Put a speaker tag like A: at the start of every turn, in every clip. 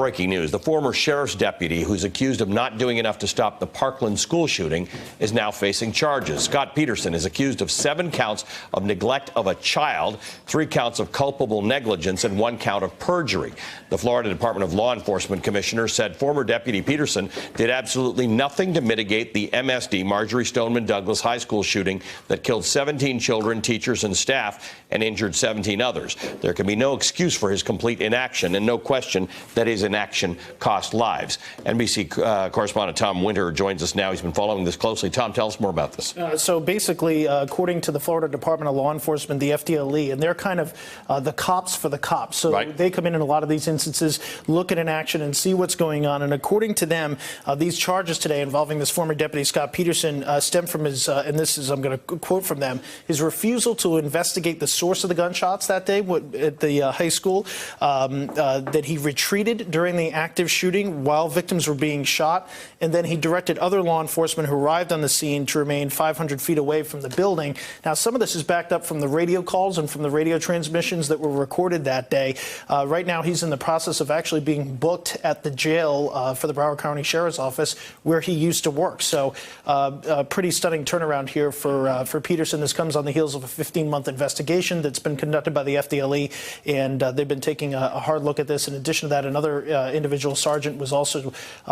A: breaking news. The former sheriff's deputy who's accused of not doing enough to stop the Parkland school shooting is now facing charges. Scott Peterson is accused of 7 counts of neglect of a child, 3 counts of culpable negligence, and 1 count of perjury. The Florida Department of Law Enforcement commissioner said former Deputy Peterson did absolutely nothing to mitigate the MSD Marjory Stoneman Douglas High School shooting that killed 17 children, teachers, and staff and injured 17 others. There can be no excuse for his complete inaction, and no question that his inaction cost lives. NBC correspondent Tom Winter joins us now. He's been following this closely. Tom, tell us more about this.
B: So basically, according to the Florida Department of Law Enforcement, the FDLE, and they're kind of the cops for the cops. So they come in a lot of these instances, look at an action and see what's going on. And according to them, these charges today involving this former deputy, Scott Peterson, stem from his, and this is, I'm going to quote from them, his refusal to investigate the source of the gunshots that day at the high school, that he retreated during the active shooting while victims were being shot, and then he directed other law enforcement who arrived on the scene to remain 500 feet away from the building. Now, some of this is backed up from the radio calls and from the radio transmissions that were recorded that day. Right now, he's in the process of actually being booked at the jail for the Broward County Sheriff's Office, where he used to work. So a pretty stunning turnaround here for Peterson. This comes on the heels of a 15-month investigation that's been conducted by the FDLE, and they've been taking a hard look at this. In addition to that, another individual sergeant was also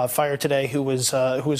B: fired today who was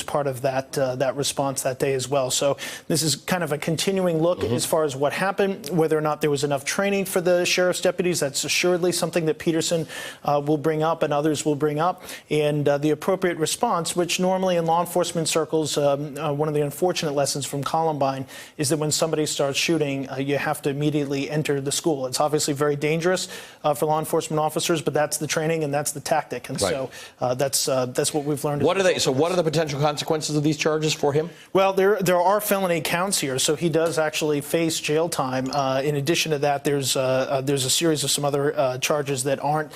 B: part of that response that day as well. So this is kind of a continuing look as far as what happened, whether or not there was enough training for the sheriff's deputies. That's assuredly something that Peterson will bring up and others will bring up, and the appropriate response, which normally in law enforcement circles, one of the unfortunate lessons from Columbine is that when somebody starts shooting, you have to immediately enter the school. It's obviously very dangerous for law enforcement officers, but that's the training and that's the tactic, and so that's what we've learned.
A: What are they? So what are the potential consequences of these charges for him? Well,
B: there are felony counts here, so he does actually face jail time. In addition to that, there's a series of some other charges that aren't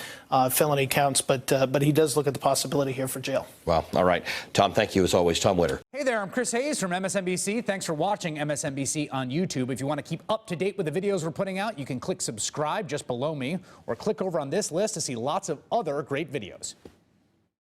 B: felony counts, but he does look at the possibility here for jail.
A: Wow. All right, Tom. Thank you as always, Tom Winter.
C: Hey there, I'm Chris Hayes from MSNBC. Thanks for watching MSNBC on YouTube. If you want to keep up to date with the videos we're putting out, you can click subscribe just below me, or click over on this list to see lots of other great videos.